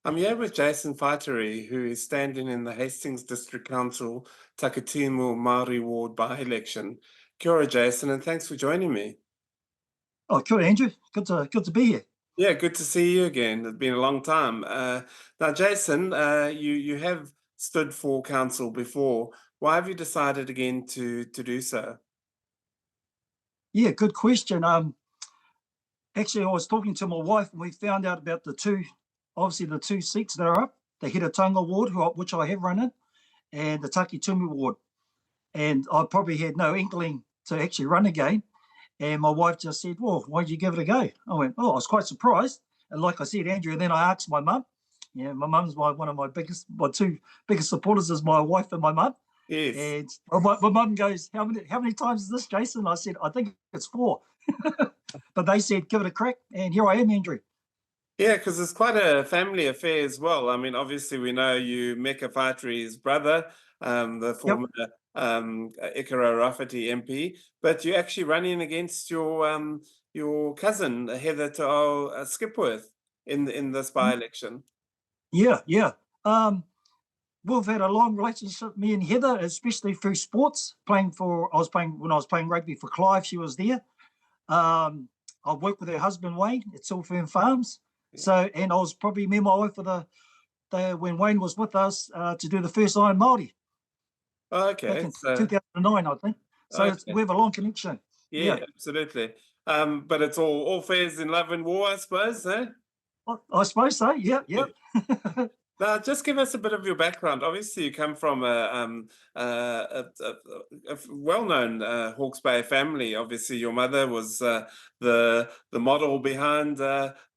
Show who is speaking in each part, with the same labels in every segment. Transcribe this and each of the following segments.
Speaker 1: I'm here with Jason Whaitiri, who is standing in the Hastings District Council Takitimu Māori Ward by-election. Kia ora, Jason, and thanks for joining me.
Speaker 2: Oh, cool, Andrew. Good to be here.
Speaker 1: Yeah, good to see you again. It's been a long time. Now, Jason, you have stood for council before. Why have you decided again to do so?
Speaker 2: Yeah, good question. Actually, I was talking to my wife and we found out about the two seats that are up, the Hiratanga Ward, which I have run in, and the Takitumu Ward. And I probably had no inkling to actually run again. And my wife just said, well, why don't you give it a go? I went, oh, I was quite surprised. And like I said, Andrew, and then I asked my mum. Yeah, my mum's one of my two biggest supporters is my wife and my mum.
Speaker 1: Yes.
Speaker 2: And my mum goes, how many times is this, Jason? I said, I think it's 4. But they said, give it a crack. And here I am, Andrew.
Speaker 1: Yeah, because it's quite a family affair as well. I mean, obviously, we know you, Meka Whaitiri's brother, the former Ikaro Rafferty MP, but you're actually running against your cousin, Heather Ta'o Skipworth, in this by-election.
Speaker 2: Yeah. We've had a long relationship, me and Heather, especially through sports. When I was playing rugby for Clive, she was there. I worked with her husband Wayne at Silverfern Farms. So, and I was probably me and my wife for when Wayne was with us to do the first Iron Māori.
Speaker 1: Okay.
Speaker 2: Back in 2009, I think. So
Speaker 1: okay.
Speaker 2: We have a long connection.
Speaker 1: Yeah, absolutely. But it's all fares in love and war, I suppose, eh?
Speaker 2: I suppose so. Yeah.
Speaker 1: Now, just give us a bit of your background. Obviously, you come from a well-known Hawke's Bay family. Obviously, your mother was the model behind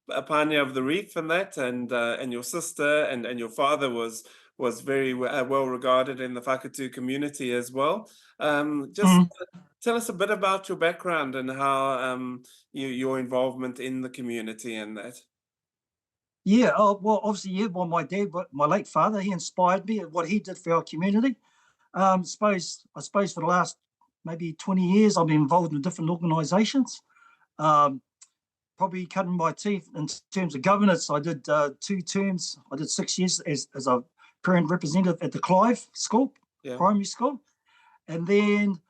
Speaker 1: Pānia of the Reef and that, and your sister and your father was very well regarded in the Whakatū community as well. Tell us a bit about your background and how your involvement in the community and that.
Speaker 2: Yeah, well, obviously, my dad, my late father, he inspired me at what he did for our community. I suppose for the last maybe 20 years, I've been involved in different organisations. Probably cutting my teeth in terms of governance. I did 2 terms. I did 6 years as a parent representative at the Clive School, primary school. And then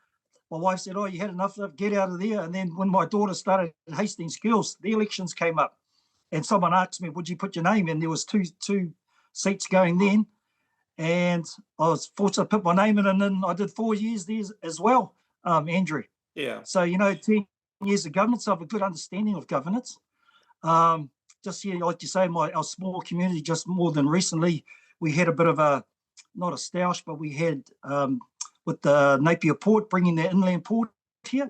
Speaker 2: my wife said, oh, you had enough, get out of there. And then when my daughter started at Hastings Girls, the elections came up. And someone asked me, would you put your name in? There was two seats going then. And I was fortunate to put my name in, and then I did 4 years there as well, Andrew.
Speaker 1: Yeah.
Speaker 2: So, 10 years of governance, I have a good understanding of governance. Just here, like you say, our small community, just more than recently, we had a bit of not a stoush, but we had with the Napier Port, bringing their inland port here.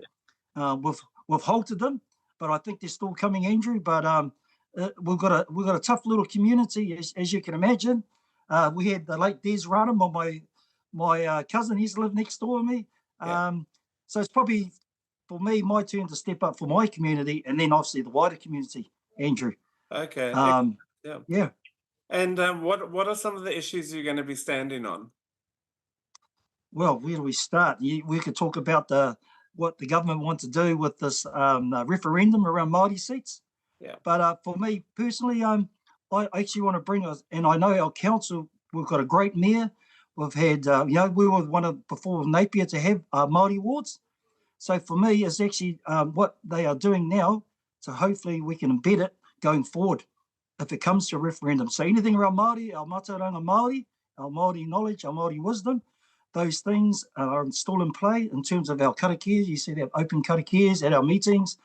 Speaker 2: We've halted them, but I think they're still coming, Andrew. But we've got a tough little community, as you can imagine. We had the late Des Ranham, my cousin. He's lived next door to me. So it's probably for me my turn to step up for my community, and then obviously the wider community, Andrew.
Speaker 1: Okay.
Speaker 2: Yeah.
Speaker 1: And what are some of the issues you're going to be standing on?
Speaker 2: Well, where do we start? We could talk about what the government wants to do with this referendum around Māori seats.
Speaker 1: Yeah.
Speaker 2: But for me personally, I actually want to bring us, and I know our council, we've got a great mayor. We've had, we were one of before Napier to have Māori wards. So for me, it's actually what they are doing now. So hopefully we can embed it going forward if it comes to a referendum. So anything around Māori, our mātauranga Māori, our Māori knowledge, our Māori wisdom, those things are still in play in terms of our karakias. You see, they have open karakias at our meetings,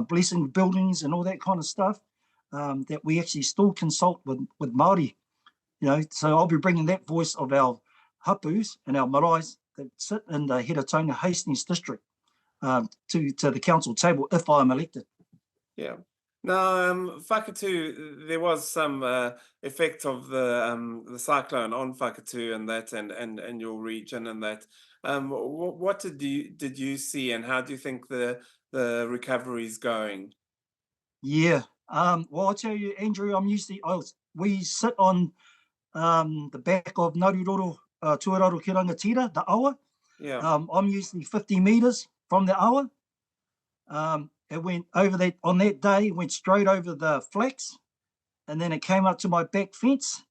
Speaker 2: blessing buildings and all that kind of stuff, that we actually still consult with Māori. So I'll be bringing that voice of our hapus and our marais that sit in the Hiratanga Hastings District to the council table if I'm elected.
Speaker 1: Yeah. Now, Whakatū, there was some effect of the cyclone on Whakatū and that, and your region and that. What did you see, and how do you think the recovery is going?
Speaker 2: Yeah. Well, I'll tell you, Andrew, we sit on the back of Naruroro Tuararo ki Rangatira, the awa.
Speaker 1: Yeah.
Speaker 2: I'm usually 50 metres from the awa. It went over that on that day, went straight over the flax, and then it came up to my back fence,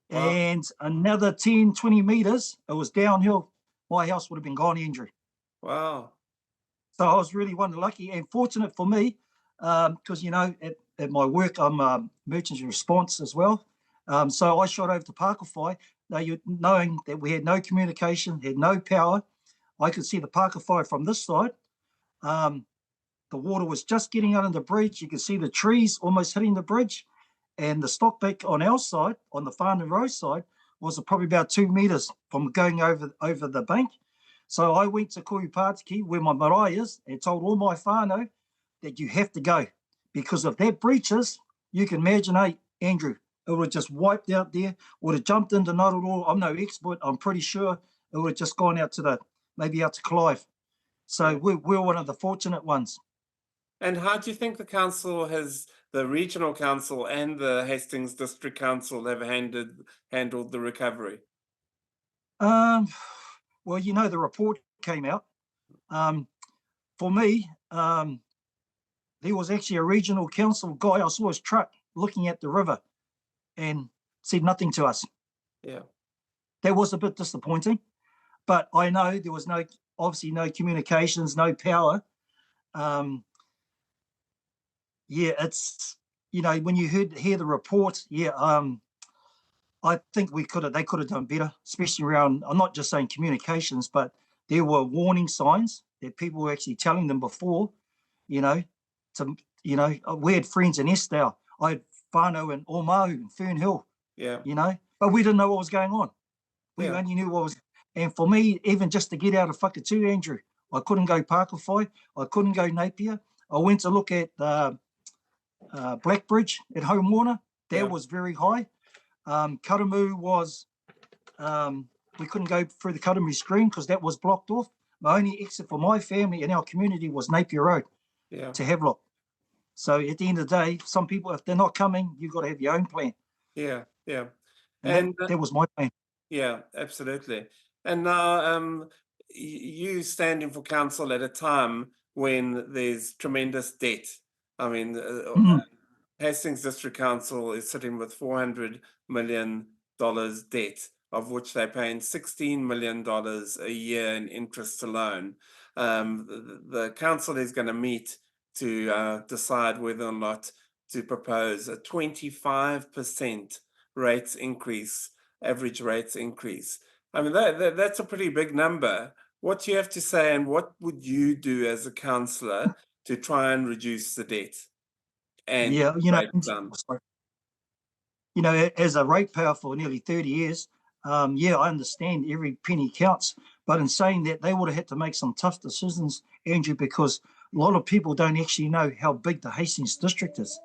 Speaker 1: Wow.
Speaker 2: and another 10, 20 meters, it was downhill. My house would have been gone, Andrew.
Speaker 1: Wow.
Speaker 2: So I was really one lucky and fortunate for me, because at my work I'm emergency response as well. So I shot over to Parkify. Now, knowing that we had no communication, had no power, I could see the Parkify from this side. The water was just getting under the bridge. You could see the trees almost hitting the bridge, and the stockbank on our side, on the Farnham Road side, was probably about 2 meters from going over the bank. So I went to Koiupātiki, where my marae is, and told all my whānau that you have to go, because if that breaches, you can imagine, Andrew, it would have just wiped out there, would have jumped into Naroro. I'm no expert. I'm pretty sure it would have just gone out to maybe out to Clive. So we're one of the fortunate ones.
Speaker 1: And how do you think the regional council and the Hastings District Council have handled the recovery?
Speaker 2: Well, the report came out. For me, there was actually a regional council guy. I saw his truck looking at the river and said nothing to us.
Speaker 1: Yeah.
Speaker 2: That was a bit disappointing, but I know there was obviously no communications, no power. It's, when you hear the report, I think they could have done better, especially around, I'm not just saying communications, but there were warning signs that people were actually telling them before, we had friends in Estelle. I had whānau in Omahu and Fernhill, but we didn't know what was going on. We only knew what was, and for me, even just to get out of Whakatū, Andrew, I couldn't go Parkify, I couldn't go Napier. I went to look at Black Bridge at Home Warner. That was very high. Karamu was, we couldn't go through the Karamu stream because that was blocked off. My only exit for my family and our community was Napier Road to Havelock. So at the end of the day, some people, if they're not coming, you've got to have your own plan.
Speaker 1: Yeah.
Speaker 2: And that was my plan.
Speaker 1: Yeah, absolutely. And now you standing for council at a time when there's tremendous debt. I mean, Hastings District Council is sitting with $400 million debt, of which they're paying $16 million a year in interest alone. The council is going to meet to decide whether or not to propose a 25% rates increase, average rates increase. I mean, that's a pretty big number. What do you have to say, and what would you do as a councillor to try and reduce the debt? And
Speaker 2: as a ratepayer for nearly 30 years, I understand every penny counts. But in saying that, they would have had to make some tough decisions, Andrew, because a lot of people don't actually know how big the Hastings district is.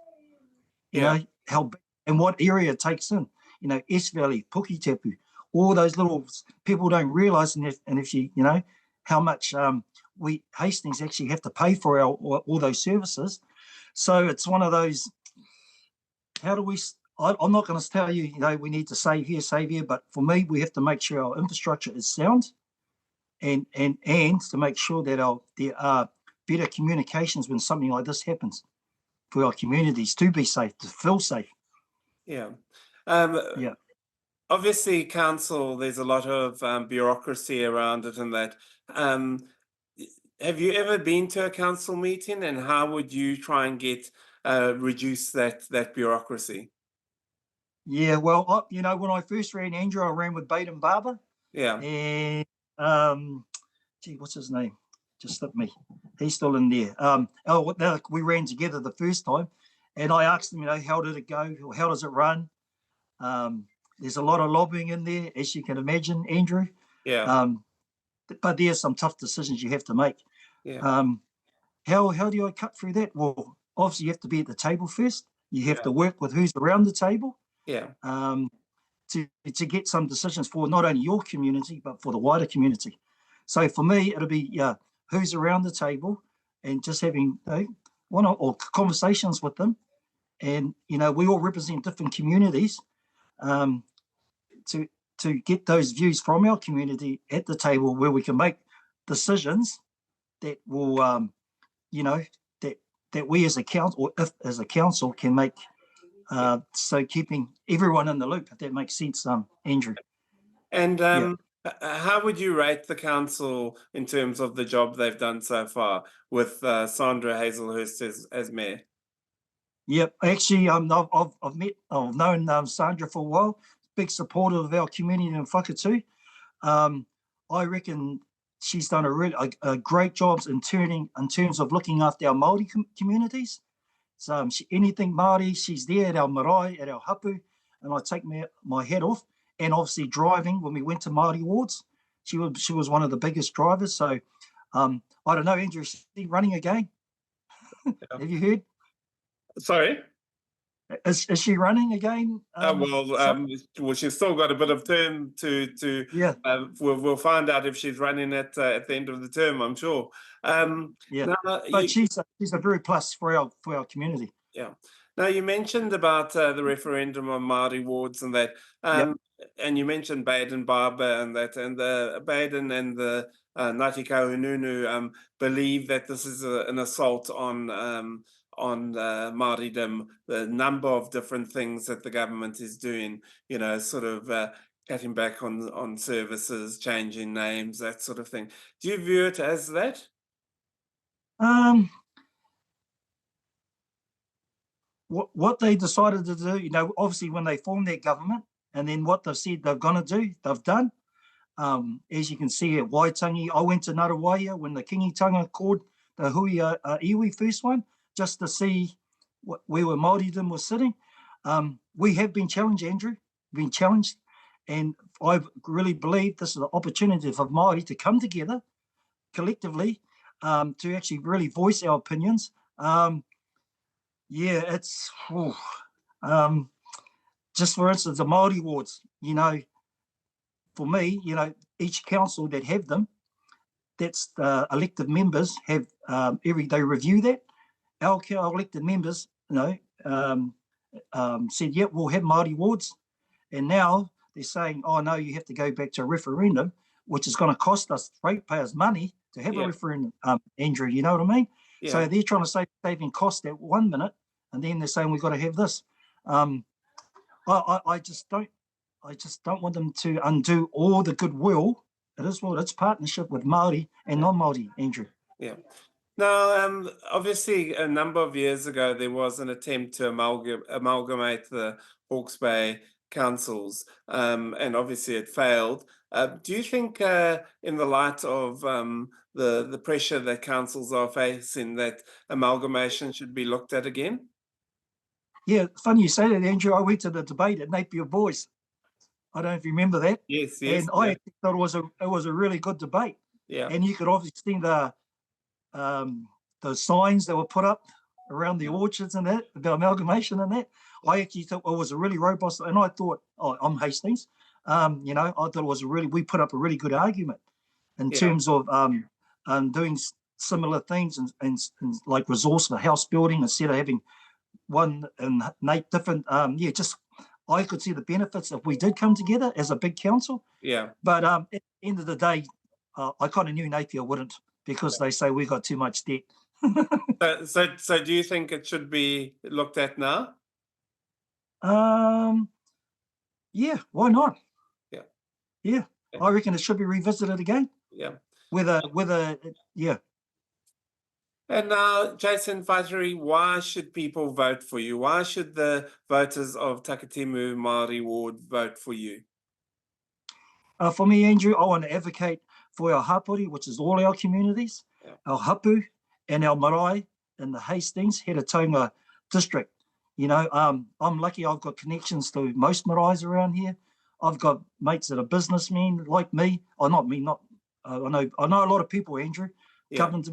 Speaker 2: How big and what area it takes in. East Valley, Puketapu, all those little people don't realise, and if you how much we Hastings actually have to pay for all those services. So it's one of those. How do we? I'm not going to tell you, we need to save here, but for me, we have to make sure our infrastructure is sound, and to make sure that there are better communications when something like this happens for our communities to be safe, to feel safe.
Speaker 1: Obviously, council, there's a lot of bureaucracy around it, and that. Have you ever been to a council meeting, and how would you try and reduce that bureaucracy?
Speaker 2: Yeah, well, when I first ran, Andrew, I ran with Baden Barber.
Speaker 1: Yeah.
Speaker 2: And what's his name? Just slipped me. He's still in there. We ran together the first time, and I asked him, how did it go? How does it run? There's a lot of lobbying in there, as you can imagine, Andrew.
Speaker 1: Yeah.
Speaker 2: But there's some tough decisions you have to make.
Speaker 1: Yeah.
Speaker 2: How do I cut through that? Well, obviously you have to be at the table first. You have to work with who's around the table.
Speaker 1: Yeah.
Speaker 2: To get some decisions for not only your community but for the wider community. So for me, it'll be who's around the table, and just having or conversations with them, and we all represent different communities. To get those views from our community at the table, where we can make decisions that will, that we as a council, or if as a council can make So keeping everyone in the loop, if that makes sense, Andrew.
Speaker 1: And
Speaker 2: Yeah.
Speaker 1: how would you rate the council in terms of the job they've done so far with Sandra Hazelhurst as mayor?
Speaker 2: Yep, actually, I've known Sandra for a while. Big supporter of our community in Whakatū. I reckon she's done a great job in terms of looking after our Māori communities. So anything Māori, she's there at our marae, at our hapu, and I take my hat off. And obviously driving when we went to Māori wards, she was one of the biggest drivers. So I don't know, Andrew, is she running again?
Speaker 1: Yeah.
Speaker 2: Have you heard?
Speaker 1: Sorry?
Speaker 2: Is she running again?
Speaker 1: Well, she's still got a bit of term to.
Speaker 2: Yeah.
Speaker 1: We'll find out if she's running at the end of the term, I'm sure.
Speaker 2: Yeah. But she's a very plus for our community.
Speaker 1: Yeah. Now you mentioned about the referendum on Māori wards and that, and you mentioned Baden Barber and that, and the Baden and the Ngāti Kahungunu believe that this is an assault on Māoridom. The number of different things that the government is doing, you know, sort of cutting back on services, changing names, that sort of thing. Do you view it as that?
Speaker 2: What they decided to do, you know, obviously when they formed their government, and then what they've said they're going to do, they've done. As you can see at Waitangi, I went to Ngāruaia when the Kingitanga called the hui iwi first one, just to see where Māoridom was sitting. We have been challenged, Andrew, and I really believe this is an opportunity for Māori to come together collectively to actually really voice our opinions. Yeah, it's just for instance, the Māori wards, you know, for me, you know, each council that have them, that's the elected members have they review that. Our elected members, you know, said, yeah, we'll have Māori wards. And now they're saying, oh no, you have to go back to a referendum, which is going to cost us ratepayers money to have a referendum, Andrew, you know what I mean? Yeah. So they're trying to saving cost at 1 minute, and then they're saying we've got to have this. I just don't want them to undo all the goodwill. It is what it's partnership with Māori and non-Māori, Andrew. Yeah.
Speaker 1: Now, obviously, a number of years ago, there was an attempt to amalgamate the Hawke's Bay councils, and obviously it failed. Do you think, in the light of the pressure that councils are facing, that amalgamation should be looked at again?
Speaker 2: Yeah, funny you say that, Andrew. I went to the debate at Napier Boys. I don't know if you remember that.
Speaker 1: Yes.
Speaker 2: And I actually thought it was a really good debate. Yeah. And you could obviously see the signs that were put up around the orchards and that about amalgamation and that. I actually thought it was a really robust, and I thought, oh, I'm Hastings. You know, I thought it was we put up a really good argument in terms of doing similar things and like resource for house building instead of having one and 8 different. Just I could see the benefits if we did come together as a big council. Yeah. But at the end of the day, I kind of knew Napier wouldn't, because they say we got too much debt.
Speaker 1: So do you think it should be looked at now?
Speaker 2: Yeah, why not? Yeah. I reckon it should be revisited again. Yeah. Yeah.
Speaker 1: And now, Jason Whaitiri, why should people vote for you? Why should the voters of Takatimu Māori Ward vote for you?
Speaker 2: For me, Andrew, I want to advocate for our hapori, which is all our communities, our hapu and our marae in the Hastings District District. You know, I'm lucky I've got connections to most maraes around here. I've got mates that are businessmen like me. I know a lot of people, Andrew, government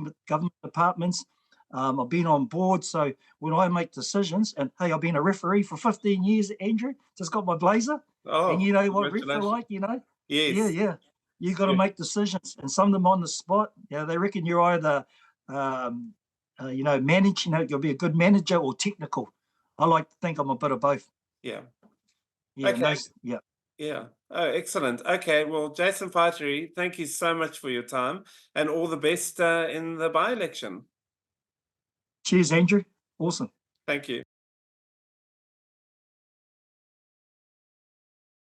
Speaker 2: departments. I've been on board, so when I make decisions, and hey, I've been a referee for 15 years, Andrew, just got my blazer. Oh, and you know what refs are like, you know? Yes. Yeah. You got to make decisions, and some of them on the spot. Yeah, they reckon you're either, manage. You know, you'll be a good manager or technical. I like to think I'm a bit of both. Yeah.
Speaker 1: Okay. Yeah. Oh, excellent. Okay. Well, Jason Whaitiri, thank you so much for your time, and all the best in the by-election.
Speaker 2: Cheers, Andrew. Awesome.
Speaker 1: Thank you.